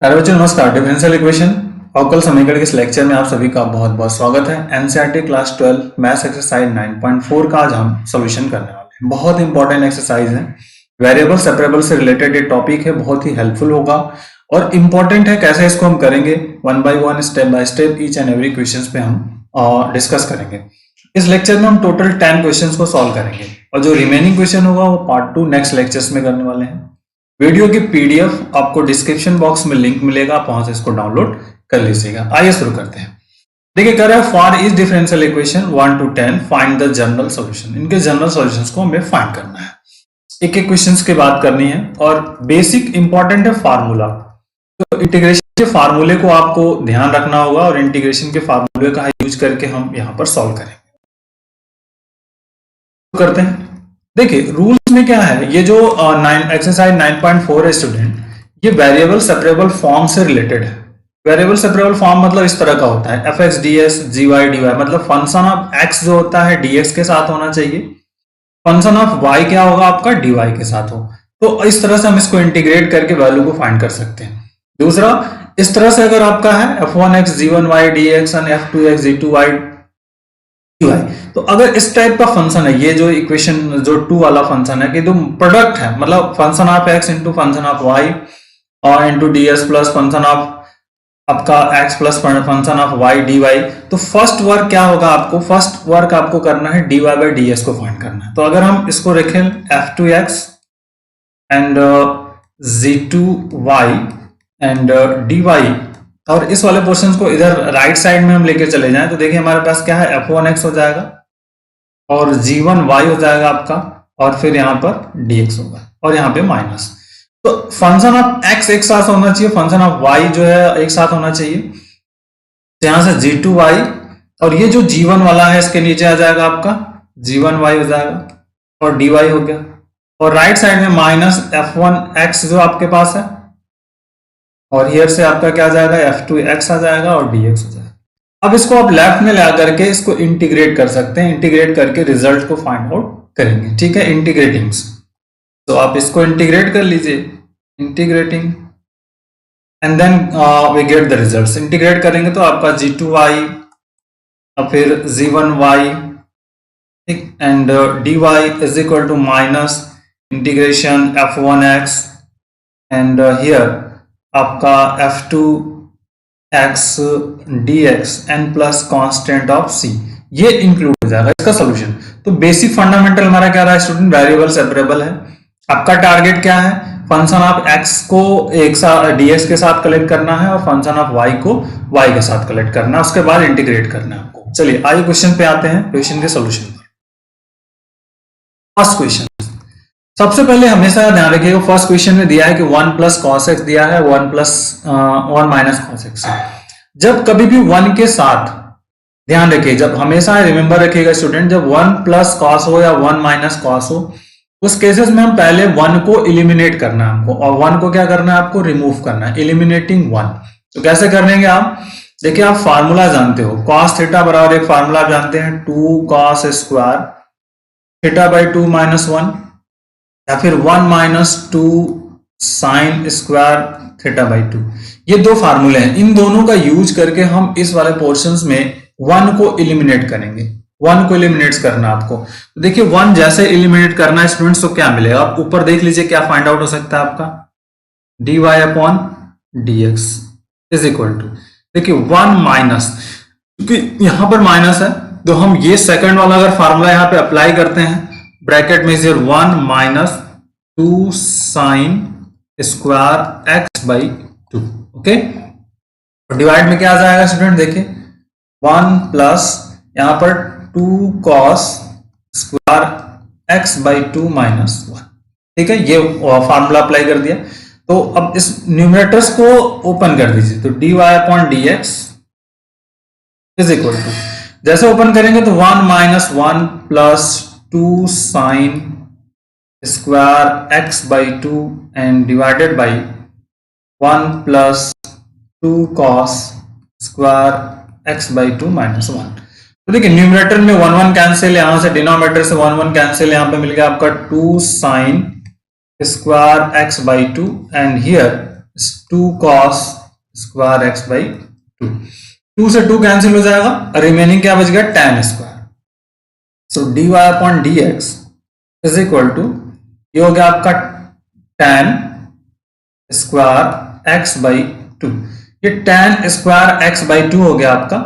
Hello बच्चों, नमस्कार। Differential equation अवकल समीकरण के इस लेक्चर में आप सभी का बहुत बहुत स्वागत है। एनसीईआरटी क्लास 12 मैथ्स एक्सरसाइज 9.4 का आज हम सॉल्यूशन करने वाले हैं। बहुत इंपॉर्टेंट एक्सरसाइज है, वेरिएबल सेपरेबल से रिलेटेड ये टॉपिक है, बहुत ही हेल्पफुल होगा और इंपॉर्टेंट है। कैसे इसको हम करेंगे, one by one, step by step, each and every question पे हम डिस्कस करेंगे। इस लेक्चर में हम टोटल 10 क्वेश्चन को सॉल्व करेंगे और जो रिमेनिंग क्वेश्चन होगा वो पार्ट 2 नेक्स्ट लेक्चर्स में करने वाले हैं। वीडियो की पीडीएफ आपको डिस्क्रिप्शन बॉक्स में लिंक मिलेगा, आप वहां से इसको डाउनलोड कर लीजिएगा। आइए शुरू करते हैं। देखिए, कर रहा है for each differential equation 1 to 10 find the general solution. इनके जनरल सॉल्यूशंस को हमें फाइंड करना है, एक एक क्वेश्चंस की बात करनी है और बेसिक इंपॉर्टेंट है फार्मूला। तो इंटीग्रेशन के फार्मूले को आपको ध्यान रखना होगा और इंटीग्रेशन के फार्मूले का यूज करके हम यहां पर सॉल्व करेंगे। करते हैं। देखिए, रूल्स में क्या है, ये जो एक्सरसाइज 9.4 है स्टूडेंट, ये वेरिएबल सेपरेबल फॉर्म से रिलेटेड है। वेरिएबल सेपरेबल फॉर्म मतलब इस तरह का होता है, F X D S G Y D Y, मतलब फंक्शन ऑफ एक्स जो होता है डीएक्स के साथ होना चाहिए, फंक्शन ऑफ वाई क्या होगा आपका डी वाई के साथ हो। तो इस तरह से हम इसको इंटीग्रेट करके वैल्यू को फाइंड कर सकते हैं। दूसरा, इस तरह से अगर आपका है F one X G one Y D X and F to X G to Y, तो अगर इस टाइप का फंक्शन है, ये जो इक्वेशन जो 2 वाला फंक्शन है कि जो प्रोडक्ट है, मतलब function of X into function of Y और into D S plus function of आपका X plus function of Y D Y, तो फर्स्ट वर्क क्या होगा, आपको फर्स्ट वर्क आपको करना है D Y by D S को फाइंड करना है। तो अगर हम इसको रखें F to X and G to Y and D Y और इस वाले पोर्शन को इधर राइट साइड में हम लेके चले जाएं, तो देखिए हमारे पास क्या है, f1x हो जाएगा और g1y हो जाएगा आपका, और फिर यहाँ पर dx होगा और यहाँ पे माइनस। तो फंक्शन ऑफ x एक साथ होना चाहिए, फंक्शन ऑफ y जो है एक साथ होना चाहिए। तो यहाँ से g2y और ये जो g1 वाला है इसके नीचे आ जाएगा आपका g1y हो जाएगा और dy हो गया, और राइट साइड में माइनस f1x जो आपके पास है, और हियर से आपका क्या आ जाएगा, f2x आ जाएगा और dx हो जाएगा। अब इसको आप लेफ्ट में ला करके इसको इंटीग्रेट कर सकते हैं, इंटीग्रेट करके रिजल्ट को फाइंड आउट करेंगे। ठीक है, इंटीग्रेटिंग। तो आप इसको इंटीग्रेट कर लीजिए, integrating and then we get the results. Integrate करेंगे तो आपका g2y और फिर g1y and dy is equal to minus integration f1x and here आपका f2x dx n plus constant of c, ये इंक्लूड हो जाएगा इसका सोल्यूशन। तो बेसिक फंडामेंटल हमारा क्या रहा है स्टूडेंट, वेरिएबल सेपरेबल है। आपका टारगेट क्या है, फंक्शन ऑफ x को एक साथ dx के साथ कलेक्ट करना है और फंक्शन ऑफ y को y के साथ कलेक्ट करना है, उसके बाद इंटीग्रेट करना है आपको। चलिए आइए क्वेश्चन पे आते हैं, क्वेश्चन के सोल्यूशन पर। फर्स्ट क्वेश्चन, सबसे पहले हमेशा ध्यान रखिएगा, फर्स्ट क्वेश्चन में दिया है कि 1 प्लस कॉस एक्स दिया है, 1 माइनस कॉस एक्स। जब कभी भी 1 के साथ, ध्यान रखिए, जब हमेशा रिमेंबर रखिएगा स्टूडेंट, जब 1 प्लस कॉस हो या 1 माइनस कॉस हो, उस केसेस में हम पहले 1 को इलिमिनेट करना है हमको, और 1 को क्या करना है आपको, रिमूव करना है, इलिमिनेटिंग 1। तो कैसे करेंगे आप, देखिए आप फार्मूला जानते हो, कॉस थीटा बराबर एक फार्मूला आप जानते हैं, 2 cos square theta by 2 minus 1, या फिर 1 minus 2 sine square theta by 2। ये दो फार्मूले हैं, इन दोनों का यूज करके हम इस वाले पोर्शंस में 1 को एलिमिनेट करेंगे। 1 को एलिमिनेट करना आपको, तो देखिए 1 जैसे एलिमिनेट करना है स्टूडेंट्स, तो क्या मिलेगा, आप ऊपर देख लीजिए क्या फाइंड आउट हो सकता है आपका, dy upon dx is equal to, देखिए 1 माइनस, क्योंकि यहां पर माइनस है तो हम ये सेकंड वाला अगर फार्मूला यहां पे अप्लाई करते हैं, ब्रैकेट में 1 minus 2 sine square x by 2, okay. Divide में क्या आ जाएगा स्टूडेंट, देखिए 1 प्लस यहां पर 2 cos square x by 2 minus 1। ठीक है, ये फार्मूला अप्लाई कर दिया। तो अब इस न्यूमरेटर्स को ओपन कर दीजिए, तो dy upon dx is equal to, जैसे ओपन करेंगे तो 1 minus 1 plus 2 sine square x by 2 and divided by 1 plus 2 cos square x by 2 minus 1। तो देखिए न्यूमरेटर में 1 1 कैंसिल, यहां से डिनोमिनेटर से 1 1 कैंसिल, यहां पे मिल गया आपका 2 sine square x by 2 and here 2 cos square x by 2, 2 से 2 कैंसिल हो जाएगा, रिमेनिंग क्या बच गया tan square. So dy upon dx is equal to, ये हो गया आपका tan स्क्वायर x बाई 2, ये tan स्क्वायर x बाई 2 हो गया आपका।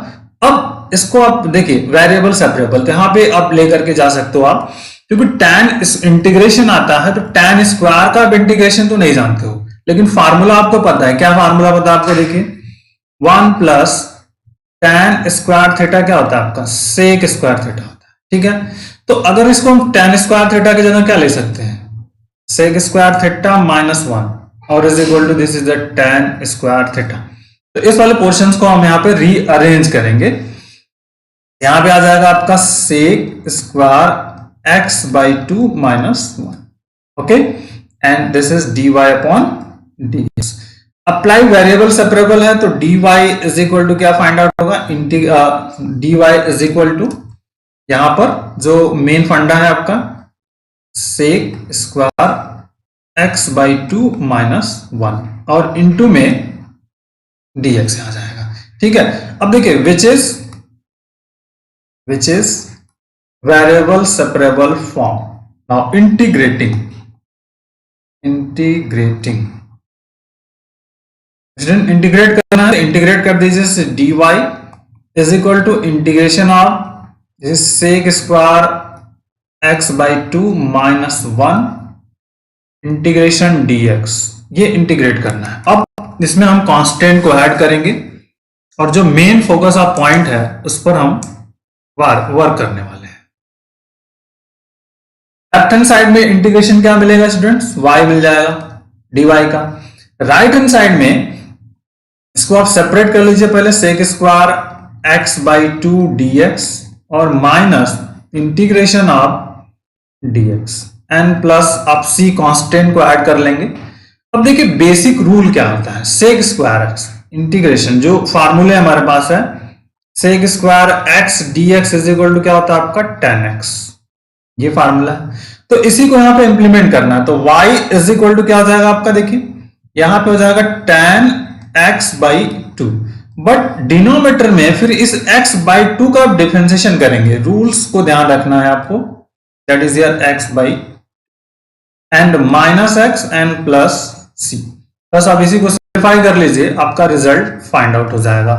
अब इसको आप देखिए वेरिएबल सेपरेबल, तो यहां पे आप लेकर के जा सकते हो आप, क्योंकि tan इंटीग्रेशन आता है तो tan स्क्वायर का आप इंटीग्रेशन तो नहीं जानते हो, लेकिन फार्मूला आपको पता है। क्या फार्मूला पता है आपको, देखिए 1 प्लस tan स्क्वायर थीटा क्या होता है आपका, सेक स्क्वायर थीटा होता है, ठीक है। तो अगर इसको हम tan स्क्वायर थीटा की जगह क्या ले सकते हैं, सेक स्क्वायर थीटा माइनस 1 और is equal to this is the tan square theta. तो इस वाले पोर्शंस को हम यहाँ पे रीअरेंज करेंगे, यहां पे आ जाएगा आपका sec square x by 2 minus 1, okay, and this is dy upon dx। Apply variable separable है तो dy इज इक्वल टू क्या फाइंड आउट होगा, dy इज इक्वल टू, यहां पर जो मेन फंडा है आपका sec square x by 2 minus 1 और इनटू में dx आ जाएगा, ठीक है। अब देखिए which is variable separable form. Now integrating integrate करना है, इंटीग्रेट कर दीजिए, dy is equal to integration of sec square x by 2 minus 1 integration dx, ये इंटीग्रेट करना है। अब इसमें हम कांस्टेंट को ऐड करेंगे और जो मेन फोकस ऑफ पॉइंट है उस पर हम वर्क करने वाले हैं। लेफ्ट हैंड साइड में इंटीग्रेशन क्या मिलेगा स्टूडेंट्स, y मिल जाएगा dy का। राइट हैंड साइड में इसको आप सेपरेट कर लीजिए, पहले sec square x by 2 dx और minus integration of dx and plus आप c कांस्टेंट को ऐड कर लेंगे। अब देखिए बेसिक रूल क्या होता है, सेक स्क्वायर x इंटीग्रेशन, जो फार्मूले हमारे पास है, sec square x dx is equal to क्या होता है आपका tan x, ये फार्मूला है। तो इसी को यहां पे इंप्लीमेंट करना है, तो y इज इक्वल टू क्या हो जाएगा आपका, देखिए यहां पे हो जाएगा tan x by 2, but denominator में फिर इस x बाई 2 का आप डिफरेंशिएशन करेंगे, रूल्स को ध्यान रखना है आपको, that is your x by and minus x and plus c, बस आप इसी को सिंप्लीफाई कर लीजिए, आपका रिजल्ट फाइंड आउट हो जाएगा।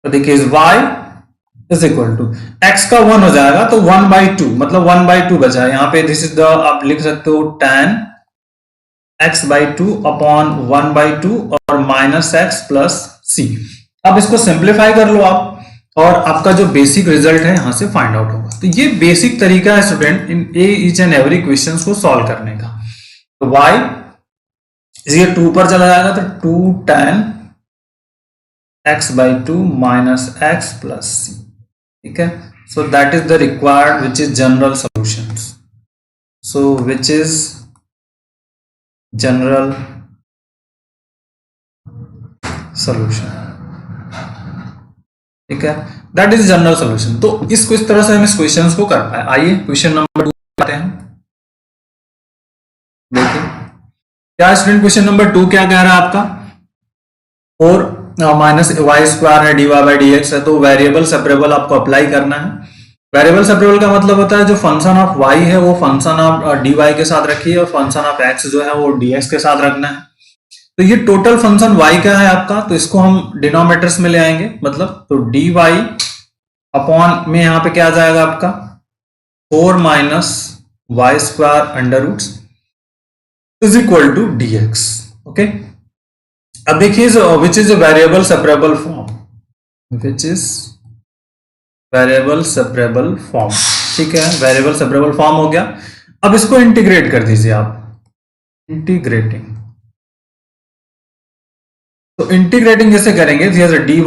तो देखिए y is equal to x का 1 हो जाएगा तो 1 बाई 2, मतलब 1 बाई 2 बचा है यहाँ पे, दिस इज द, आप लिख सकते हो tan x by 2 upon 1 by 2 और माइनस x प्लस c। अब इसको सिंप्लीफाई कर लो आप और आपका जो बेसिक रिजल्ट है यहां से फाइंड आउट होगा। तो ये बेसिक तरीका है student in each and every questions को सॉल्व करने का। तो y ये 2 पर चला जाएगा तो 2 tan x by 2 minus x plus c, ठीक है। सो that is the required which is general solutions, so which is general solution, ठीक है, दैट इज जनरल सॉल्यूशन। तो इसको इस तरह से हम इस क्वेश्चन को कर पाए। आइए क्वेश्चन नंबर 2 आते हैं, देखिए क्या स्टूडेंट क्वेश्चन नंबर 2 क्या कह रहा है आपका, 4 माइनस वाई स्क्वायर है dy बाई डी एक्स है, तो वेरिएबल सेपरेबल आपको अप्लाई करना है। वेरिएबल सेपरेबल का मतलब होता है जो फंक्शन ऑफ y है वो फंक्शन ऑफ dy के साथ रखिए और फंक्शन ऑफ x जो है वो dx के साथ रखना है। तो ये टोटल फंक्शन y का है आपका, तो इसको हम डिनोमिनेटर्स में ले आएंगे, मतलब तो dy अपॉन में यहाँ पे क्या आ जाएगा आपका 4 minus Y square under roots is equal to dx, okay. अब देखिए which is variable separable form, which is variable separable form, ठीक है, वेरिएबल सेपरेबल फॉर्म हो गया। अब इसको इंटीग्रेट कर दीजिए आप, इंटीग्रेटिंग, तो इंटीग्रेटिंग जैसे करेंगे dy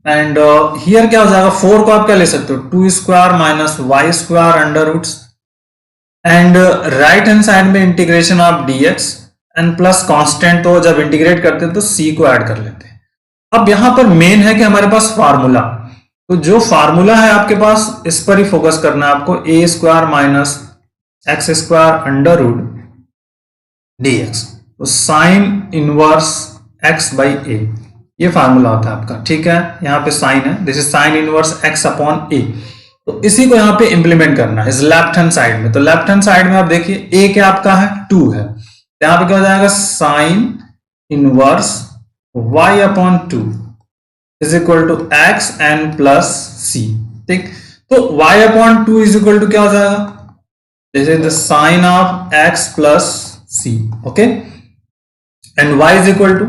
एंड हियर क्या हो जाएगा, 4 को आप क्या ले सकते हो 2 square minus Y square under roots and right hand side में integration of dx and plus constant, तो जब इंटीग्रेट करते हैं तो c को ऐड कर लेते हैं। अब यहां पर मेन है कि हमारे पास फार्मूला, तो जो फार्मूला है आपके पास इस पर ही फोकस करना है आपको, a square minus x square under root dx। तो sine inverse x by a, ये फार्मूला होता है आपका, ठीक है। यहाँ पे साइन है, this is sine inverse x upon A. तो इसी को यहाँ पे इंप्लीमेंट करना है इस लेफ्ट हैंड साइड में। तो लेफ्ट हैंड साइड में आप देखिए a क्या आपका है 2 है, तो यहाँ पे क्या हो जाएगा sine inverse y upon 2 is equal to x n plus c, ठीक। तो y upon 2 is equal to क्या हो जाएगा, this is the sine of x plus c, okay. And y is equal to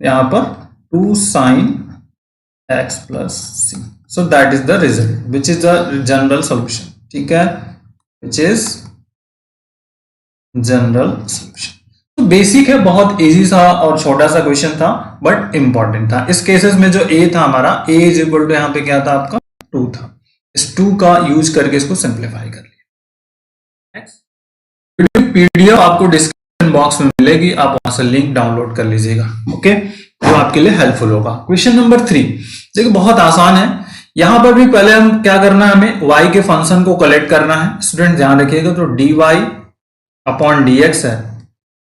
यहां पर 2 sine x plus c। So that is the result which is the general solution, ठीक है, which is general solution. तो basic है, बहुत easy सा और छोटा सा क्वेश्चन था बट इंपॉर्टेंट था। इस केसेस में जो a था हमारा, a इज इक्वल टू यहाँ पे क्या था आपका 2 था, इस 2 का यूज करके इसको सिंप्लीफाई कर लिया। नेक्स्ट पीडीएफ आपको डिस्क्रिप्शन बॉक्स में मिलेगी, आप वहां से लिंक डाउनलोड कर लीजिएगा, ओके, जो आपके लिए हेल्पफुल होगा। क्वेश्चन नंबर 3 देखिए बहुत आसान है। यहां पर भी पहले हम क्या करना है, हमें y के फंक्शन को कलेक्ट करना है। स्टूडेंट ध्यान रखिएगा, तो dy अपॉन dx है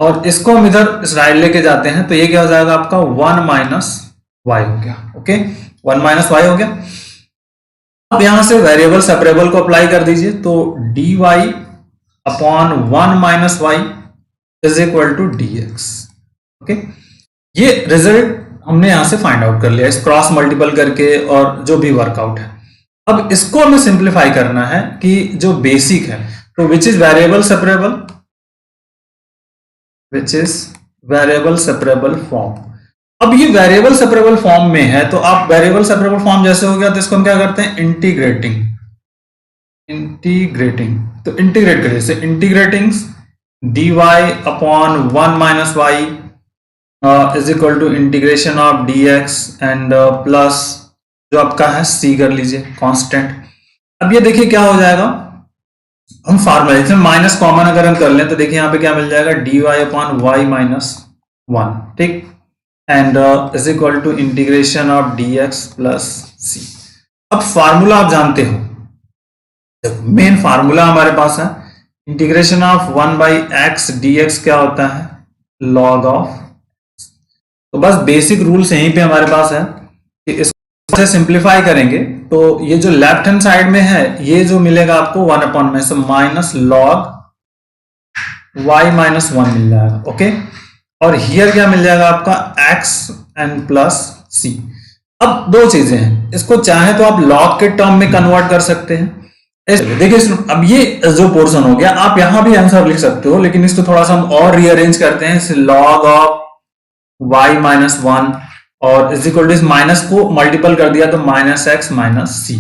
और इसको हम इधर इस राइट लेके जाते हैं, तो ये क्या हो जाएगा आपका 1 माइनस वाई हो गया, ओके, 1 माइनस वाई हो गया। अब यहां से वेरिएबल सेपरेबल को अप्लाई कर दीजिए, तो dy upon 1 minus y is equal to dx, okay. ये रिजल्ट हमने यहां से फाइंड आउट कर लिया इस क्रॉस मल्टीपल करके और जो भी वर्कआउट है। अब इसको हमें सिंप्लीफाई करना है कि जो बेसिक है, तो विच is variable separable, which is variable separable form. अब ये वेरिएबल सेपरेबल फॉर्म में है, तो आप वेरिएबल सेपरेबल फॉर्म जैसे हो गया तो इसको हम क्या करते हैं, इंटीग्रेटिंग, तो इंटीग्रेट करिए, जैसे integrating dy upon 1 minus y is equal to integration of dx and plus जो आपका है c कर लीजिए कांस्टेंट। अब ये देखिए क्या हो जाएगा, हम फार्मूला इसमें माइनस कॉमन अगर हम कर लें तो देखिए यहाँ पे क्या मिल जाएगा, dy अपॉन वाई माइनस 1, ठीक, and is equal to integration of dx plus c। अब फार्मूला आप जानते हो, मेन फार्मूला हमारे पास है integration of 1 by x dx क्या होता है, लॉग ऑफ। तो बस बेसिक रूल्स यहीं पे हमारे पास है कि इसको से सिंप्लीफाई करेंगे तो ये जो लेफ्ट हैंड साइड में है ये जो मिलेगा आपको 1 अपॉन में से माइनस लॉग y माइनस 1 मिल जाएगा, ओके। और हियर क्या मिल जाएगा आपका x एंड प्लस c। अब दो चीजें हैं, इसको चाहे तो आप लॉग के टर्म में कन्वर्ट कर सकते हैं। देखिए अब ये जो पोर्शन हो गया, आप यहां भी आंसर लिख सकते हो, लेकिन इसको थोड़ा सा हम और रीअरेंज करते हैं, लॉग ऑफ y माइनस 1 और इज इक्वल टू इस माइनस को मल्टीपल कर दिया तो माइनस एक्स माइनस सी।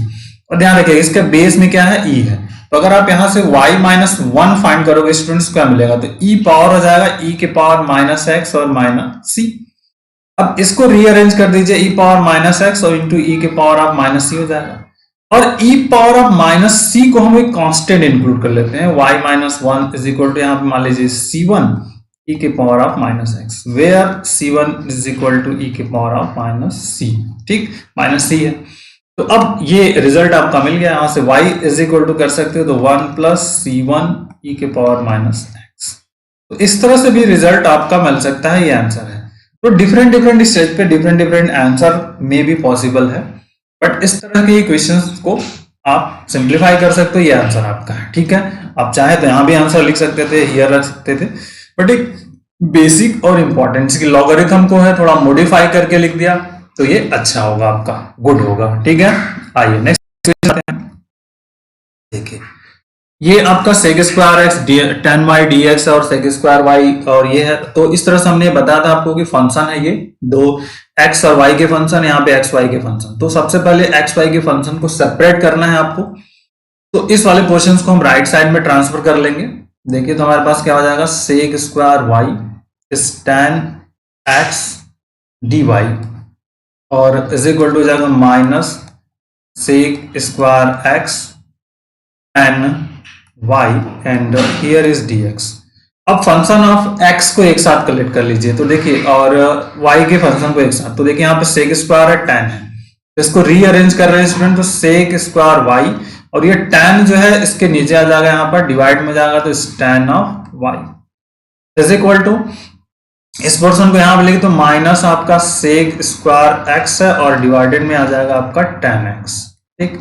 और ध्यान रखिए इसके बेस में क्या है, e है, तो अगर आप यहां से y माइनस 1 फाइंड करोगे स्टूडेंट्स क्या मिलेगा, तो e पावर हो जाएगा e के पावर माइनस एक्स और माइनस सी। अब इसको रीअरेंज कर दीजिए, e पावर माइनस एक्स और इंटू e के पावर ऑफ माइनस सी हो जाएगा। और e पावर ऑफ माइनस सी को हम एक कांस्टेंट इंक्लूड कर लेते हैं, y minus 1 is equal to यहाँ पे मान लीजिए c1 e के power of minus x, where c1 is equal to e के पावर ऑफ माइनस सी, ठीक, माइनस सी है। तो अब ये रिजल्ट आपका मिल गया, यहां से y इज इक्वल टू कर सकते हो तो 1 प्लस c1 e के पावर माइनस एक्स। तो इस तरह से भी रिजल्ट आपका मिल सकता है, ये आंसर है। तो डिफरेंट स्टेज पे डिफरेंट आंसर में भी पॉसिबल है, बट इस तरह के क्वेश्चंस को आप सिंप्लीफाई कर सकते हो, ये आंसर आपका है, ठीक है। आप चाहे तो यहां भी आंसर लिख सकते थे, हियर रख सकते थे, बट एक बेसिक और इंपॉर्टेंट की लॉगरिथम को है थोड़ा मॉडिफाई करके लिख दिया तो ये अच्छा होगा, आपका गुड होगा, ठीक है। आइए नेक्स्ट क्वेश्चन देखिए, ये आपका sec square x tan y dx और sec स्क्वायर y और ये है। तो इस तरह से हमने बताया था आपको कि फंक्शन है, ये दो x और y के फंक्शन, यहाँ पे x y के फंक्शन। तो सबसे पहले x y के फंक्शन को सेपरेट करना है आपको, तो इस वाले पोर्शन को हम राइट साइड में ट्रांसफर कर लेंगे। देखिए तो हमारे पास क्या हो जाएगा, sec square y is tan x dy और इज इक्वल टू हो जाएगा minus sec square x tan y and here is dx। अब फंक्शन ऑफ x को एक साथ कलेक्ट कर लीजिए, तो देखिए, और y के फंक्शन को एक साथ, तो देखिए यहाँ पे sec स्क्वायर है, tan है, तो इसको रीअरेंज कर रहे हैं स्टूडेंट, तो sec स्क्वायर y और ये tan जो है इसके नीचे आ जाएगा, यहाँ पर डिवाइड में जाएगा तो tan of y। Is equal to, इस पोर्शन को यहां पे लिखे तो माइनस आपका सेक स्क्वायर एक्स है और डिवाइडेड में आ जाएगा आपका tan x, ठीक।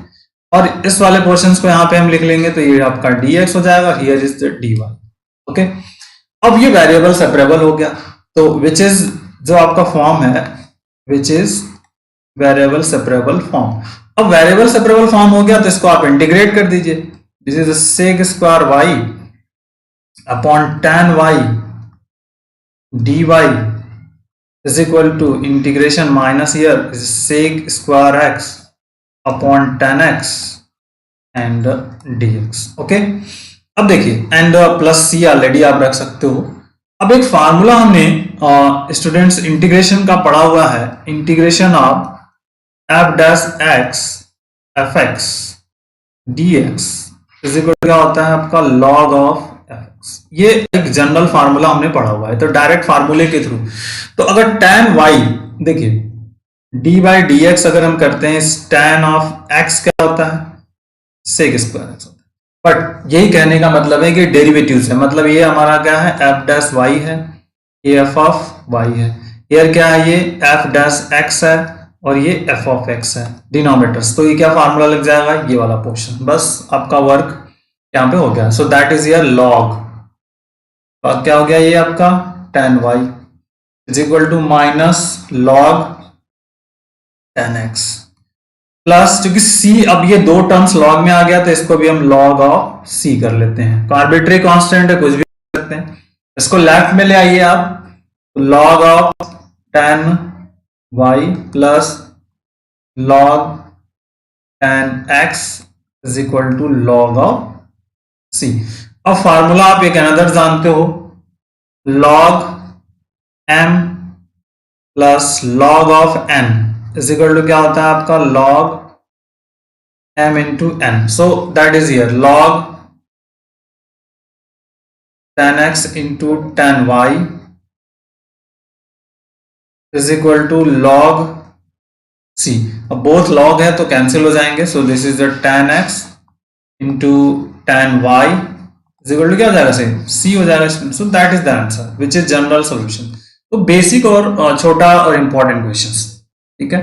और इस वाले पोर्शंस को यहां पे हम लिख लेंगे तो ये आपका dx हो जाएगा, here is the dy, okay. अब ये वेरिएबल सेपरेबल हो गया, तो विच इज जो आपका फॉर्म है, which is variable separable form. अब वेरिएबल सेपरेबल फॉर्म हो गया तो इसको आप इंटीग्रेट कर दीजिए, this is sec square y upon tan y dy is equal to integration minus here is sec square x upon tan x and dx, okay. अब देखिए एंड प्लस सी ऑलरेडी आप रख सकते हो। अब एक फार्मूला हमने स्टूडेंट्स इंटीग्रेशन का पढ़ा हुआ है, integration of F dash x F X D X is equal क्या होता है आपका लॉग ऑफ ये एक जनरल फार्मूला हमने पढ़ा हुआ है, तो डायरेक्ट फार्मूले के थ्रू। तो अगर tan y, देखिए d बाई डी एक्स अगर हम करते हैं, tan ऑफ x क्या होता है, सेक स्क्वायर एक्स होता है। बट यही कहने का मतलब है कि डेरिवेटिव्स है, मतलब ये हमारा क्या है, f डैश y है, ये f ऑफ y है, here क्या है, ये f डैश x है और ये f ऑफ x है, डिनोमिनेटर्स। तो ये क्या फार्मूला लग जाएगा, ये वाला पोर्शन, बस आपका वर्क यहाँ पे हो गया। So that is your log, और क्या हो गया ये आपका tan y is equal to minus log tan x plus, क्योंकि c, अब ये दो टर्म्स लॉग में आ गया तो इसको भी हम लॉग ऑफ c कर लेते हैं, तो आर्बिट्री कांस्टेंट है, कुछ भी कर सकते हैं। इसको लेफ्ट में ले आइए आप, log of tan y plus log tan x is equal to log of c। अब फार्मूला आप एक अनदर जानते हो, log m plus log of n is equal to क्या होता है आपका log m into n। So that is here log tan x into tan y is equal to log c। अब बोथ लॉग है तो cancel हो जाएंगे, so this is the tan x into tan y is equal to क्या हो जाएगा, same c हो जाएगा। So that is the answer which is general solution. तो बेसिक और छोटा और इंपॉर्टेंट क्वेश्चंस, ठीक है।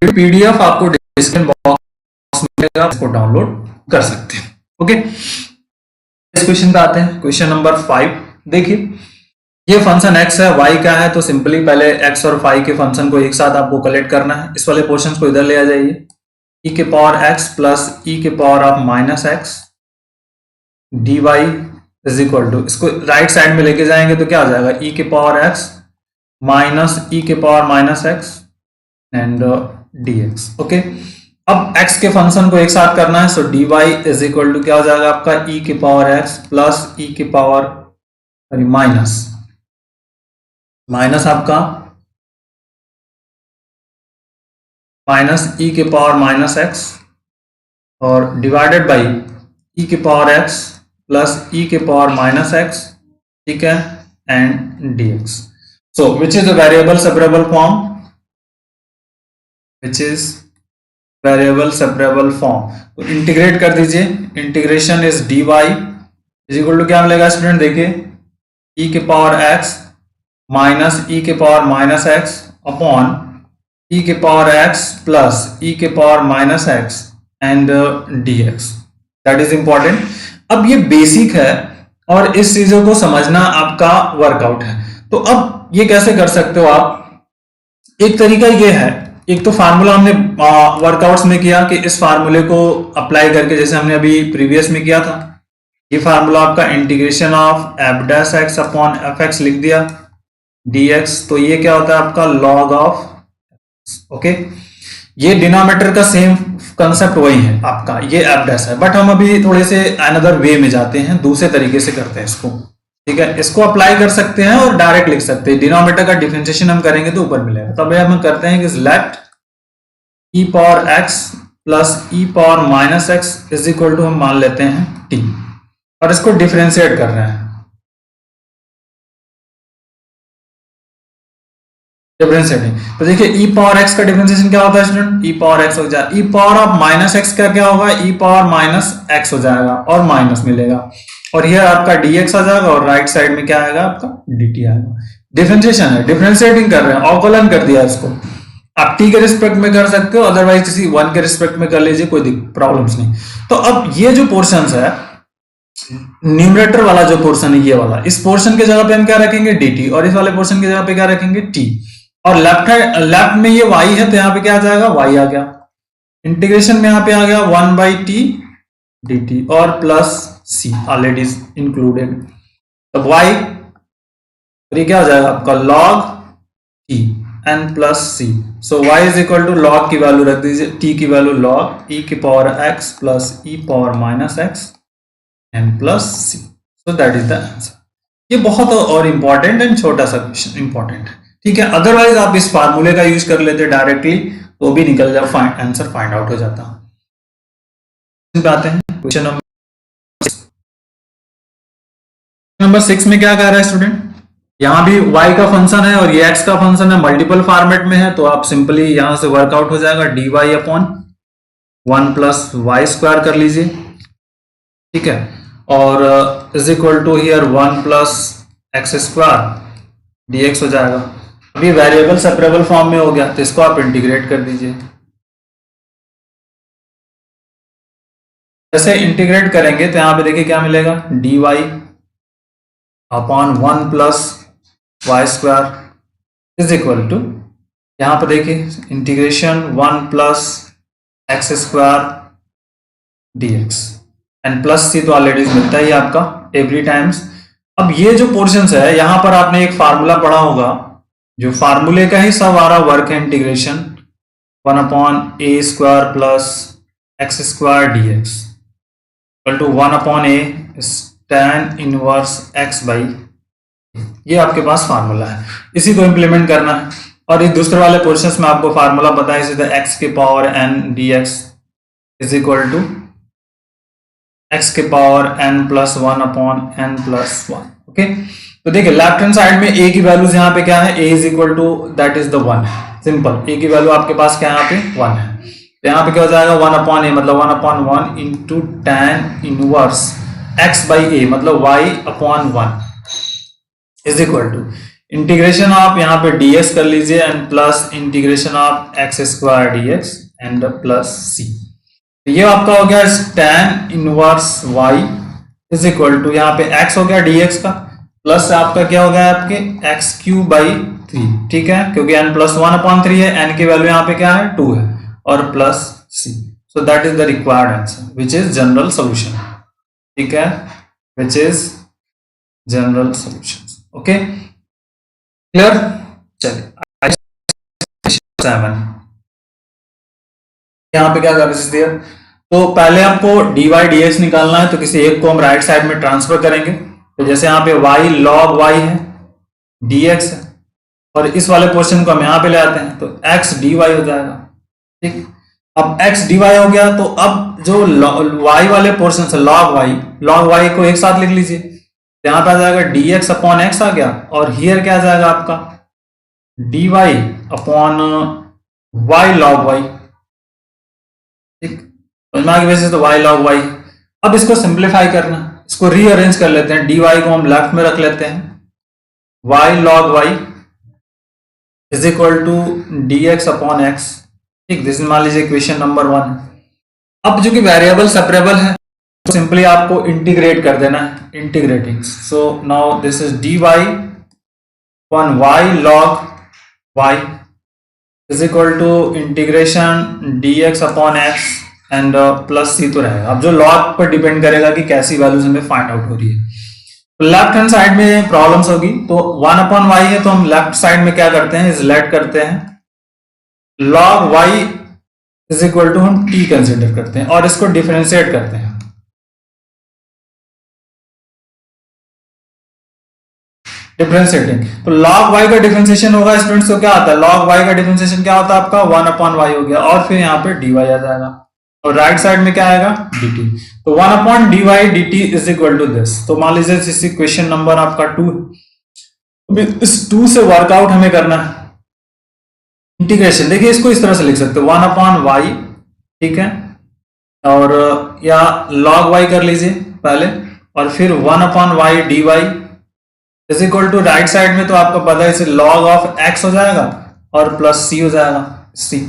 पीडीएफ आपको डिस्क्रिप्शन बॉक्स में मिलेगा, इसको डाउनलोड कर सकते हैं, ओके। इस क्वेश्चन पे आते हैं, क्वेश्चन नंबर 5। देखिए ये फंक्शन x है, y क्या है, तो सिंपली पहले x और y के फंक्शन को एक साथ आपको कलेक्ट करना है। इस वाले पोर्शन को इधर ले आ जाइए, e के पावर x प्लस e के power of minus x dy is equal to, इसको राइट साइड में लेके जाएंगे तो क्या हो जाएगा, e के पावर x माइनस e के power minus x and dx, okay. अब x के फंक्शन को एक साथ करना है, so dy is equal to क्या हो जाएगा आपका e के पावर x प्लस e के पावर माइनस आपका माइनस e के पावर माइनस x और डिवाइडेड बाई e के पावर x प्लस e के पावर माइनस x, ठीक है, and dx। So which is the variable separable form, which is variable separable form. तो integrate कर दीजिए, integration is dy is equal to क्या मिलेगा student, देखिए e के पावर x माइनस e के power minus x upon e के power x plus e के power minus x and dx। That is important. अब ये बेसिक है और इस चीजों को समझना आपका वर्कआउट है। तो अब ये कैसे कर सकते हो आप, एक तरीका ये है, एक तो फार्मूला हमने वर्कआउट्स में किया कि इस फार्मूले को अप्लाई करके, जैसे हमने अभी प्रीवियस में किया था, ये फार्मूला आपका integration of F dash X upon F x लिख दिया dx, तो ये क्या होता है आपका log ऑफ, ओके। ये डिनोमिनेटर का सेम कंसेप्ट वही है आपका, ये एफ डैश है, बट हम अभी थोड़े से अनदर वे में जाते हैं, दूसरे तरीके से करते हैं इसको, ठीक है। इसको अप्लाई कर सकते हैं और डायरेक्ट लिख सकते हैं, डिनोमिनेटर का डिफरेंशिएशन हम करेंगे तो ऊपर मिलेगा। तब हम करते हैं कि let e power x plus e power minus x is equal to हम मान लेते हैं t, और इसको डिफरेंशिएट कर रहे हैं। डिफरेंशिएटिंग। तो देखिए ई पावर एक्स का डिफरेंशिएशन क्या होता है स्टूडेंट, ई पावर एक्स हो जाएगा, ई पावर ऑफ माइनस एक्स का क्या होगा, ई पावर माइनस एक्स हो जाएगा और माइनस मिलेगा, और ये आपका dx आ जाएगा और राइट साइड में क्या आएगा आपका dt आएगा। डिफरेंशिएशन है, डिफरेंशिएटिंग कर रहे हैं, अवकलन कर दिया इसको। आप t के रिस्पेक्ट में कर सकते हो, अदरवाइज किसी 1 के रिस्पेक्ट में कर लीजिए, कोई प्रॉब्लम्स नहीं। तो अब ये जो पोर्शन है, न्यूमरेटर वाला जो पोर्शन है ये वाला, इस पोर्शन के जगह पे हम क्या रखेंगे dt, और इस वाले पोर्शन की जगह पे क्या रखेंगे t, और लेफ्ट में ये y है तो यहाँ पे क्या आ जाएगा, y आ गया। इंटीग्रेशन में यहाँ पे आ गया 1/t dt और प्लस c ऑलरेडी इंक्लूडेड। तो y और ये क्या हो जाएगा आपका log t n plus c। So y is equal to log की वैल्यू रख दीजिए, t की वैल्यू log e की power x plus e power minus x n plus c। So that is the answer. ये बहुत और important and छोटा सा क्वेश्चन इंपॉर्टेंट है, ठीक है। अदरवाइज आप इस फार्मूले का यूज कर लेते डायरेक्टली तो भी निकल जाए, आंसर फाइंड आउट हो जाता। आते हैं क्वेश्चन नंबर 6 में क्या कह रहा है स्टूडेंट, यहां भी y का फंक्शन है और ये x का फंक्शन है, मल्टीपल फॉर्मेट में है, तो आप सिंपली यहां से वर्कआउट हो जाएगा dy upon 1 plus y square कर लीजिए, ठीक है, और is equal to here 1 plus x square dx हो जाएगा। अभी वेरिएबल सेपरेबल फॉर्म में हो गया तो इसको आप इंटीग्रेट कर दीजिए। ऐसे इंटीग्रेट करेंगे तो यहां पे देखिए क्या मिलेगा, dy upon 1 plus y square is equal to, यहां पर देखिए integration 1 plus x square dx and plus c तो ऑलरेडी मिलता ही आपका एवरी टाइम्स। अब ये जो पोर्शंस है यहां पर आपने एक फार्मूला पढ़ा होगा, जो फार्मूले का ही सब आ रहा वर्क है, integration 1 upon a square plus x square dx equal to 1 upon a tan inverse x by, ये आपके पास फार्मूला है, इसी को इंप्लीमेंट करना है। और इस दूसरे वाले पोर्शंस में आपको फार्मूला पता है, सीधा x के power n dx is equal to x के power n plus 1 upon n plus 1। Okay, तो देखिए लेफ्ट हैंड साइड में a की वैल्यूज यहाँ पे क्या है, a is equal to that is the 1, simple, a की वैल्यू आपके पास क्या है यहाँ पे 1 है, तो यहाँ पे क्या हो जाएगा 1 अपॉन a मतलब 1 upon 1 into tan inverse x by a मतलब y upon 1 is equal to integration आप यहाँ पे dx कर लीजिए and plus integration of x square dx and plus c। तो ये आपका हो गया tan inverse y is equal to यहाँ पे x हो गया dx का, प्लस आपका क्या हो गया आपके x क्यूब बाई 3, ठीक है, क्योंकि n प्लस 1 अपॉन 3 है, n की वैल्यू यहाँ पे क्या है 2 है, और plus c। So that is the required answer which is general solution, ठीक है, which is general solution. Okay clear, चलिए 7 यहाँ पे क्या कर रहे हैं, तो पहले आपको dy dx निकालना है, तो किसी एक को हम राइट साइड में ट्रांसफर करेंगे, तो जैसे यहाँ पे y log y है, dx है, और इस वाले पोर्शन को हम यहाँ पे ले आते हैं तो x dy हो जाएगा, ठीक। अब x dy हो गया, तो अब जो y वाले पोर्शन से log y को एक साथ लिख लीजिए, तो यहाँ पे आ जाएगा dx अपॉन x आ गया, और हियर क्या आ जाएगा आपका dy upon y log y, ठीक, समझ में वैसे तो y log y। अब इसको सिंप्लीफाई करना, इसको रीअरेंज कर लेते हैं, dy को हम लेफ्ट में रख लेते हैं, y log y is equal to dx upon x, ठीक, दिस मान लीजिए इक्वेशन नंबर 1। अब जो कि वेरिएबल सेपरेबल है तो सिंपली आपको इंटीग्रेट कर देना है, integrating, so now this is dy upon y log y is equal to integration dx upon x and plus c तो रहेगा। अब जो log पर डिपेंड करेगा कि कैसी वैल्यूज हमें फाइंड आउट हो रही है, तो लेफ्ट हैंड साइड में प्रॉब्लम्स होगी, तो 1 अपॉन y है तो हम लेफ्ट साइड में क्या करते हैं, इज लेट करते हैं log y is equal to हम t कंसिडर करते हैं और इसको डिफरेंशिएट करते हैं, डिफरेंशिएटिंग। तो log y का डिफरेंशिएशन होगा स्टूडेंट्स, तो क्या आता है log y का डिफरेंशिएशन क्या होता है आपका 1 अपॉन y हो गया, और फिर यहाँ पे dy आ जाएगा, और राइट साइड में क्या आएगा dt, तो 1 upon dy dt is equal to this. तो मान लीजिए इस क्वेश्चन नंबर आपका 2, इस 2 से वर्कआउट हमें करना है, इंटीग्रेशन देखिए इसको इस तरह से लिख सकते हो 1/y, ठीक है, और या log y कर लीजिए पहले, और फिर 1/y dy is equal to right side में तो आपको पता है इसे log ऑफ x हो जाएगा और प्लस c हो जाएगा c।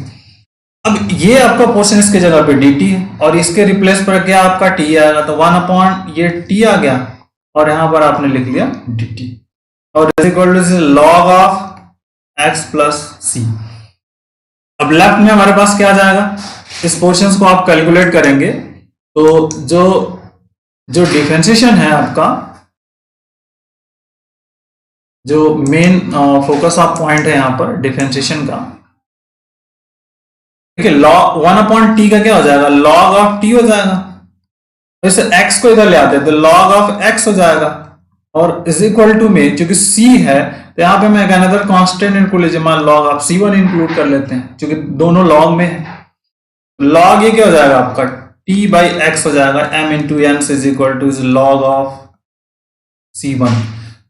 अब ये आपका पोर्शन इसके जगह पे dt है और इसके रिप्लेस पर क्या आपका t आएगा, तो 1 ये t आ गया और यहां पर आपने लिख लिया dt और is equal to log of x plus c। अब लेफ्ट में हमारे पास क्या आ जाएगा, इस पोर्शन को आप कैलकुलेट करेंगे तो जो डिफरेंशिएशन है आपका, जो मेन फोकस ऑफ पॉइंट है यहां पर डिफरेंशिएशन का, देखिए log 1/t का क्या हो जाएगा, log ऑफ t हो जाएगा, तो इसे x को इधर ले आते हैं तो log ऑफ x हो जाएगा और इज इक्वल टू में क्योंकि c है तो यहाँ पे मैं एक अनदर कांस्टेंट इनको लीजिए, मान log ऑफ c1 इंक्लूड कर लेते हैं क्योंकि दोनों log में है। log ये क्या हो जाएगा आपका t बाई x हो जाएगा, m into n is equal to log of c1,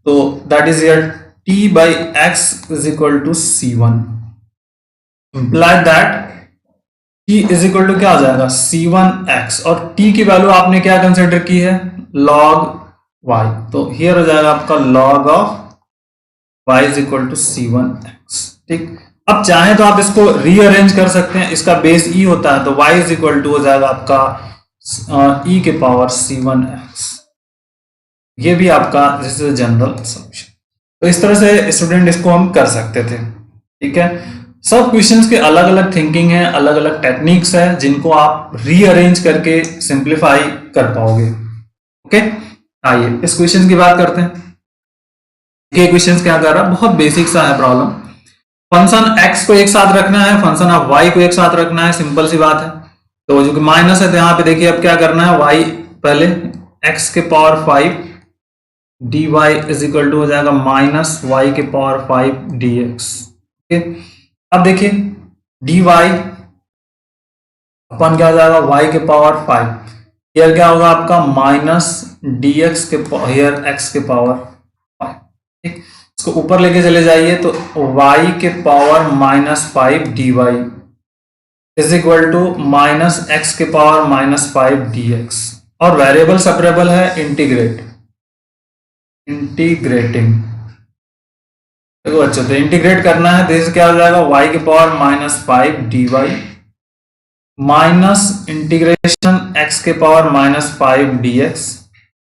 तो that is your t by x is equal to c1, implied that t is equal to क्या हो जाएगा c1x और t की वैल्यू आपने क्या कंसिडर की है log y, तो हियर हो जाएगा आपका log of y is equal to c1x, ठीक। अब चाहे तो आप इसको रीअरेंज कर सकते हैं, इसका बेस e होता है तो y इज इक्वल टू हो जाएगा आपका e के पावर c1x, ये भी आपका दिस इज जनरल सॉल्यूशन। तो इस तरह से स्टूडेंट इसको हम कर सकते थे, ठीक है। सब क्वेश्चंस के अलग अलग थिंकिंग है, अलग अलग टेक्निक्स है जिनको आप रीअरेंज करके सिंप्लीफाई कर पाओगे। ओके, आइए इस क्वेश्चन की बात करते हैं। ये क्वेश्चन क्या कर रहा है, बहुत बेसिक सा है प्रॉब्लम। फंक्शन x को एक साथ रखना है, फंक्शन ऑफ y को एक साथ रखना है, सिंपल सी बात है। तो जो कि माइनस है तो यहाँ पे देखिए अब क्या करना है, y पहले x के power 5 dy is equal to हो जाएगा माइनस y के पावर 5 dx। ओके, अब देखिए dy अपन क्या हो जाएगा y के पावर 5, हियर क्या होगा आपका माइनस dx के हियर x के पावर 5, ठीक। इसको ऊपर लेके चले जाइए तो y के power minus 5 dy is equal to minus x के पावर माइनस 5 dx, और वेरिएबल सेपरेबल है, इंटीग्रेटिंग देखो अच्छा, तो इंटीग्रेट करना है तो इसे क्या हो जाएगा y के power minus 5 dy minus integration x के पावर माइनस 5 dx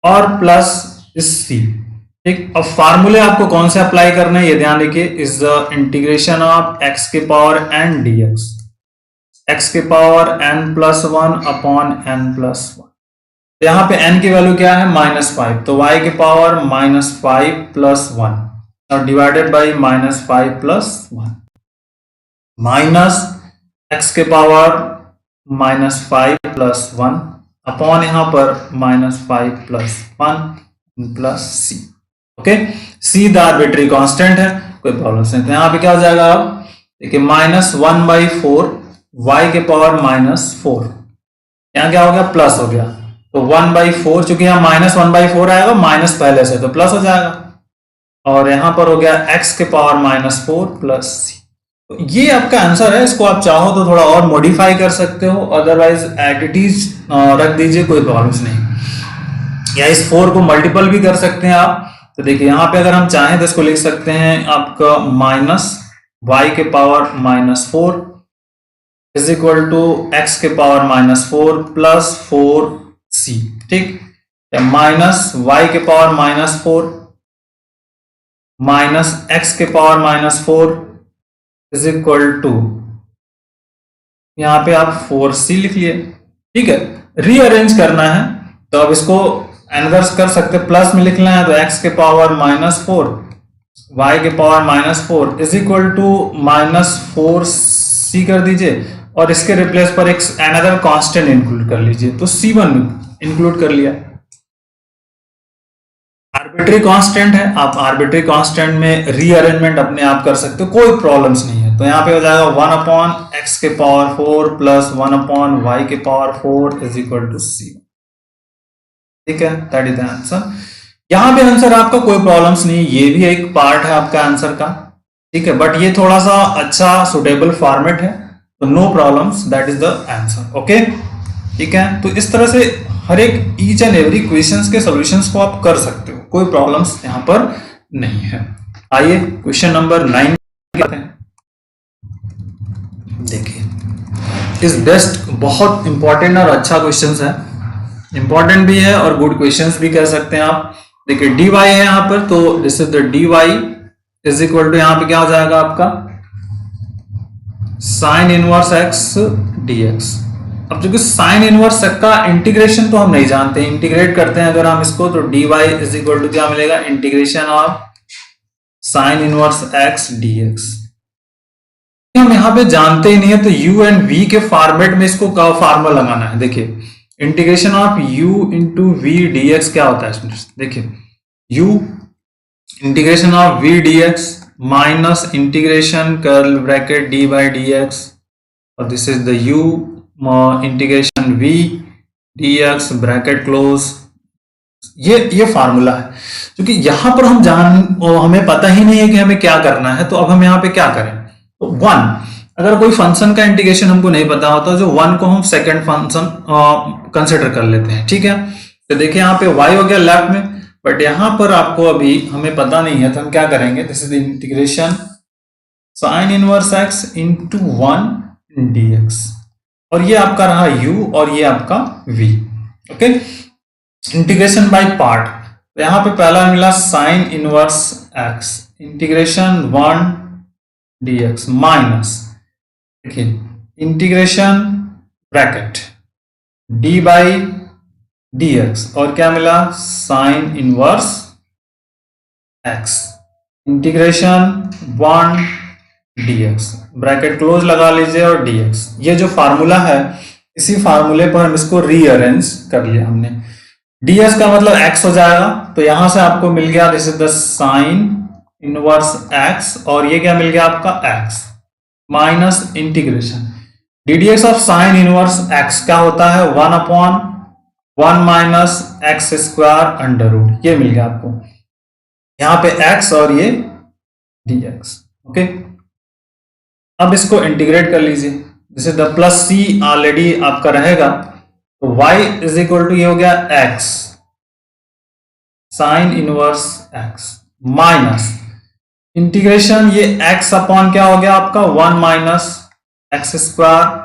और प्लस c, ठीक। अब फार्मूले आपको कौन से अप्लाई करने हैं ये ध्यान रखिए, is the integration of x के पावर n dx, x के power n plus 1 upon n plus 1। यहाँ पे n की वैल्यू क्या है माइनस 5, तो y के पावर माइनस 5 प्लस 1 और divided by minus 5 plus 1 minus x के पावर माइनस 5 प्लस 1 अपॉन यहाँ पर minus 5 plus 1 plus c। Okay, c the arbitrary constant है, कोई प्रॉब्लम नहीं। तो यहाँ पे क्या हो जाएगा अब देखिए माइनस 1/4 y के पावर माइनस 4, यहाँ क्या हो गया प्लस हो गया, तो 1/4 चूंकि यहाँ माइनस 1/4 आएगा, माइनस पहले से तो प्लस हो जाएगा, और यहां पर हो गया x के पावर माइनस 4 प्लस c। तो ये आपका आंसर है, इसको आप चाहो तो थोड़ा और मॉडिफाई कर सकते हो, अदरवाइज एज इट इज रख दीजिए, कोई प्रॉब्लम नहीं। या इस 4 को मल्टीपल भी कर सकते हैं आप, तो देखिए यहाँ पे अगर हम चाहें तो इसको लिख सकते हैं आपका माइनस y के power minus 4 is equal to x के पावर माइनस 4 प्लस 4c, ठीक। माइनस y के पावर माइनस 4 माइनस x के power minus 4 is equal to, यहां पे आप 4c लिख लिए, ठीक है। रीअरेंज करना है तो अब इसको अनदर कर सकते, प्लस में लिखना है तो x के पावर माइनस 4 y के power minus 4 is equal to minus 4c कर दीजिए और इसके रिप्लेस पर एक अनदर कांस्टेंट इंक्लूड कर लीजिए, तो c1 इंक्लूड कर लिया। आर्बिट्री कांस्टेंट है, आप आर्बिट्री कांस्टेंट में रीअरेंजमेंट अपने आप कर सकते हो, कोई प्रॉब्लम्स नहीं है। तो यहाँ पे हो जाएगा 1 अपॉन x के पावर 4 प्लस 1 अपॉन y के power 4 is equal to c, ठीक है, दैट इज द आंसर। यहाँ पे आंसर आपका कोई प्रॉब्लम्स नहीं, ये भी एक पार्ट है आपका आंसर का, ठीक है, बट ये थोड़ा सा अच्छा सुटेबल फॉर्मेट है, तो no problems, that is the answer. Okay, ठीक है, तो इस तरह से हर एक ईच एंड एवरी क्वेश्चंस के सॉल्यूशंस को आप कर सकते हो, कोई प्रॉब्लम्स यहाँ पर नहीं है। आइए क्वेश्चन नंबर 9 करते हैं। देखिए, इस बेस्ट बहुत इंपॉर्टेंट और अच्छा क्वेश्चन है, इंपॉर्टेंट भी है और गुड क्वेश्चंस भी कह सकते हैं आप। देखिए dy है यहाँ पर, तो this is the dy is equal to, यहाँ पे क्या हो जाएगा आपका साइन इनवर्स x dx। अब जो कि साइन इनवर्स का इंटीग्रेशन तो हम नहीं जानते, इंटीग्रेट करते हैं अगर हम इसको, तो dy इज इक्वल टू क्या मिलेगा, integration of sine inverse x dx। हम यहाँ पे जानते ही नहीं है, तो u एंड v के फॉर्मेट में इसको का फार्मूला लगाना है। देखिए integration of u into V D X क्या होता है स्टूडेंट्स, देखिए u integration of v dx minus integration curl bracket d by D X, और this is the u integration v dx bracket close. ये formula है, क्योंकि यहां पर हमें पता ही नहीं है कि हमें क्या करना है, तो अब हम यहाँ पे क्या करें, तो वन, अगर कोई फंक्शन का इंटीग्रेशन हमको नहीं पता होता, जो वन को हम सेकंड फंक्शन कंसिडर कर लेते हैं। ठीक है, तो देखिए यहाँ पे y हो गया लेफ्ट में, बट यहां पर आपको अभी हमें पता नहीं है, तो हम क्या करेंगे, this is the integration sign inverse x into 1 dx, और ये आपका रहा u और ये आपका v। Okay, integration by part, तो यहां पे पहला मिला sine inverse x integration 1 dx minus, देखिए integration bracket d by D X, और क्या मिला sine inverse x integration 1 dx bracket close लगा लीजिए और dx। ये जो फार्मूला है, इसी फार्मूले पर हम इसको रीअरेंज कर लिया हमने। ds का मतलब x हो जाएगा, तो यहां से आपको मिल गया this is the sine inverse x, और ये क्या मिल गया आपका x minus integration D D X of sine inverse x क्या होता है 1/1 minus x square under root, ये मिल गया आपको यहां पे x और ये dx। ओके, अब इसको इंटीग्रेट कर लीजिए, this is the plus c already आपका रहेगा, तो y इज इक्वल टू ये हो गया x sine inverse x minus integration ये x अपॉन क्या हो गया आपका 1 minus x square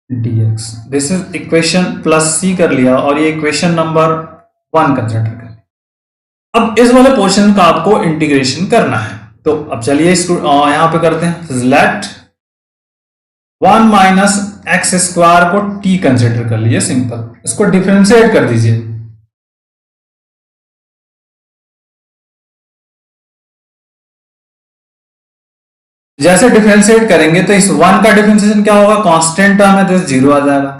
dx। This is equation plus c कर लिया, और ये इक्वेशन नंबर 1 कंसिडर कर लिया। अब इस वाले पोर्शन का आपको इंटीग्रेशन करना है, तो अब चलिए इसको यहां पे करते हैं। लेट 1 माइनस एक्स स्क्वायर को t कंसिडर कर लीजिए, सिंपल, इसको डिफरेंशिएट कर दीजिए। जैसे डिफरेंशिएट करेंगे तो इस 1 का डिफरेंशिएशन क्या होगा, कांस्टेंट टर्म है तो 0 आ जाएगा।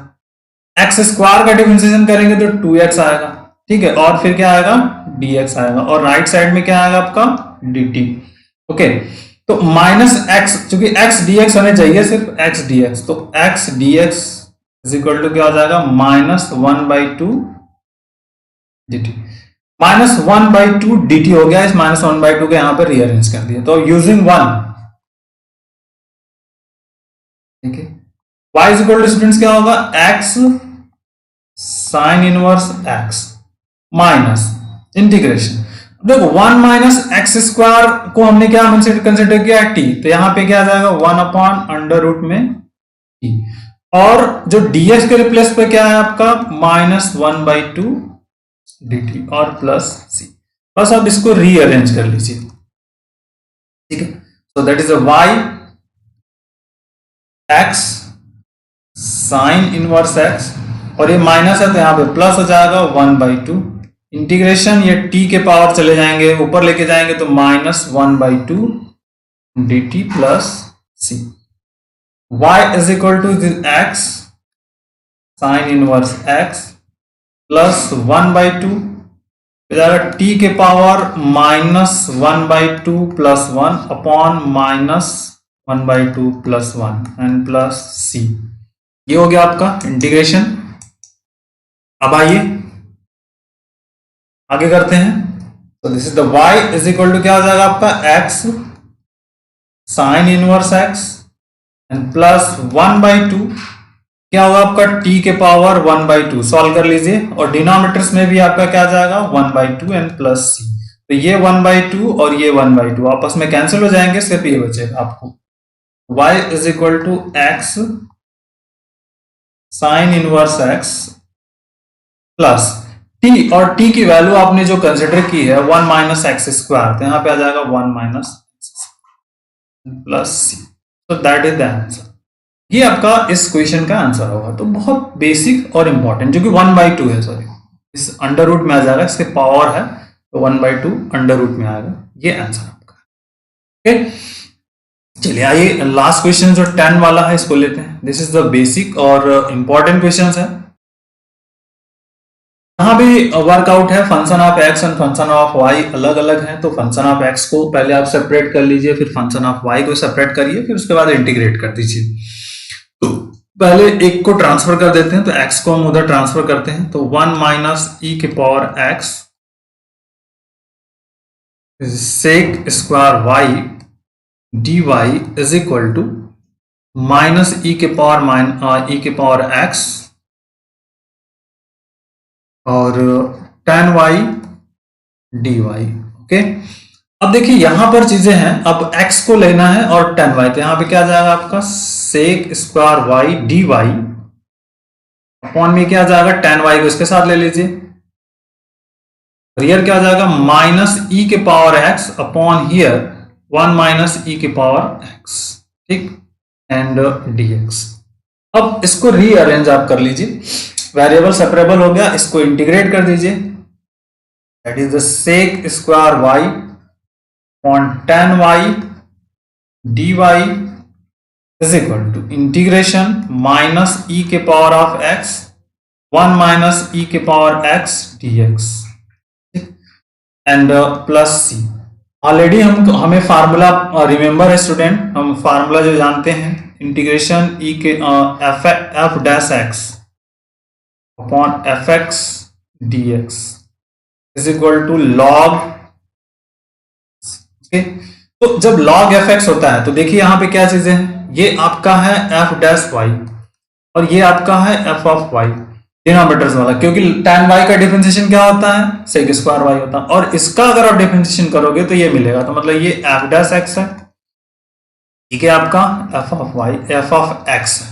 एक्स स्क्वायर का डिफरेंशिएशन करेंगे तो 2x आएगा, ठीक है, और फिर क्या आएगा dx आएगा, और राइट साइड में क्या आएगा आपका dt। ओके, तो माइनस x, क्योंकि x dx हमें चाहिए सिर्फ x dx, तो x dx is equal to क्या हो जाएगा माइनस 1/2 dt, माइनस 1/2 dt हो गया। इस माइनस 1/2 को यहां पर रीअरेंज कर दिया, तो यूजिंग 1, ठीक है, y is equal to students क्या होगा x sine inverse x minus integration, देखो 1 माइनस एक्स स्क्वायर को हमने क्या कंसिडर किया t, तो यहां पे क्या आ जाएगा 1 अंडर रूट में t, और जो dx के रिप्लेस पे क्या है आपका माइनस 1/2 dt और प्लस c। बस अब इसको रीअरेंज कर लीजिए, ठीक है, सो that is a y x sine inverse x, और ये माइनस है तो यहां पे प्लस हो जाएगा 1/2 इंटीग्रेशन, ये t के पावर चले जाएंगे ऊपर लेके जाएंगे, तो minus 1/2 dt plus c। y is equal to x sine inverse x plus 1/2 जाएगा t के power minus 1/2 plus 1 upon minus 1/2 plus 1 and plus c। ये हो गया आपका इंटीग्रेशन। अब आइए आगे करते हैं, तो this is the y is equal to क्या हो जाएगा आपका x sine inverse X and plus 1/2 क्या होगा आपका t के पावर 1/2 सॉल्व कर लीजिए, और डिनोमिनेटर्स में भी आपका क्या जाएगा 1/2 एंड प्लस c। तो ये 1/2 और ये 1/2 आपस में कैंसिल हो जाएंगे, सिर्फ ये बचेगा आपको y is equal to X sine inverse X plus t, और t की वैल्यू आपने जो कंसिडर की है 1 माइनस एक्स स्क्वायर, तो यहां पे आ जाएगा 1 माइनस प्लस सी। तो दैट इज द आंसर। ये आपका इस क्वेश्चन का आंसर होगा। तो बहुत बेसिक और इंपॉर्टेंट, जो कि 1/2 है, सॉरी इस अंडर रूट में आ जाएगा, इसके पावर है तो 1/2 अंडर रूट में आएगा, ये आंसर आपका। ओके, चलिए आइए लास्ट क्वेश्चन जो 10 वाला है इसको लेते हैं। दिस इज द बेसिक और इंपॉर्टेंट क्वेश्चन है। यहाँ भी वर्कआउट है, function of X and function of Y अलग अलग है, तो फंक्शन ऑफ एक्स को पहले आप सेपरेट कर लीजिए, फिर फंक्शन ऑफ वाई को सेपरेट करिए, फिर उसके बाद इंटीग्रेट कर दीजिए। तो पहले एक को ट्रांसफर कर देते हैं, तो एक्स को हम उधर ट्रांसफर करते हैं, तो 1 माइनस ई के power X sec square Y D Y is equal to minus E के पावर एक्स और tan y dy। ओके, अब देखिए यहां पर चीजें हैं, अब x को लेना है और tan y, तो यहां पे क्या जाएगा आपका sec square y dy upon में क्या जाएगा tan y को इसके साथ ले लीजिए, हियर क्या जाएगा माइनस ई के power x upon here 1 minus E के पावर x, ठीक, एंड dx। अब इसको रीअरेंज आप कर लीजिए, वेरिएबल सेपरेबल हो गया, इसको इंटीग्रेट कर दीजिए, that is the sec square y upon tan y dy is equal to integration minus E के power of x 1 minus E के power x dx and plus C. Already हमें formula remember है student, हम formula जो जानते हैं integration E के F dash X upon F X D X is equal to log. तो जब लॉग एफ एक्स होता है तो देखिए यहां पे क्या चीजें हैं, ये आपका है एफ डैश वाई और ये आपका है एफ ऑफ वाई डिनोमिनेटर्स वाला, क्योंकि tan y का डिफरेंशिएशन क्या होता है सेक स्क्वायर y होता है, और इसका अगर आप डिफरेंशिएशन करोगे तो ये मिलेगा, तो मतलब ये एफ डैश एक्स है, ठीक है, आपका F of Y F of X है,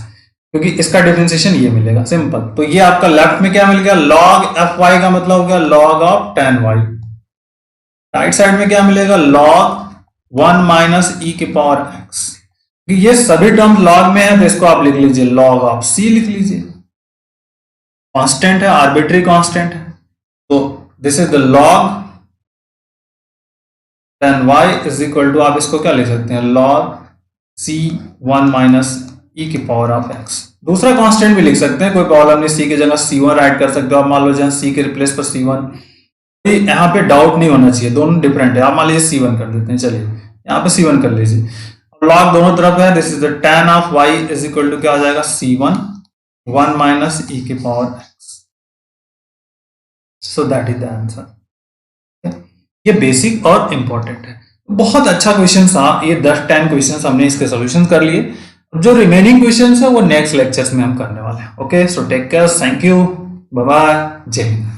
क्योंकि इसका डिफरेंशिएशन ये मिलेगा, सिंपल। तो ये आपका लेफ्ट में क्या मिल गया लॉग एफ वाई का मतलब हो गया log of tan y, right side में क्या मिलेगा लॉग 1 माइनस ई के पावर एक्स, ये सभी टर्म लॉग में है तो इसको आप लिख लीजिए लॉग ऑफ सी लिख लीजिए, कांस्टेंट है, आर्बिट्री कांस्टेंट है, तो this is the log tan y is equal to, आप इसको क्या लिख सकते हैं लॉग c 1 माइनस ई की पावर ऑफ x। दूसरा कांस्टेंट भी लिख सकते हैं, कोई प्रॉब्लम नहीं, c की जगह c1 राइट कर सकते हो आप, मान लो जहां c के रिप्लेस पर c1, यहाँ पे डाउट नहीं होना चाहिए, दोनों डिफरेंट है, आप मान लीजिए c1 कर देते हैं, चलिए यहाँ पे c1 कर लीजिए, लॉग दोनों तरफ है, this is the tan of y is equal to क्या हो जाएगा c1 1 माइनस ई के power x, so that is the answer. ये बेसिक और इंपॉर्टेंट है, बहुत अच्छा क्वेश्चन था ये, 10-10 क्वेश्चन हमने इसके सॉल्यूशन कर लिए, जो रिमेनिंग क्वेश्चन है वो नेक्स्ट लेक्चर्स में हम करने वाले हैं। Okay, so take care, thank you, bye bye, जय हिंद।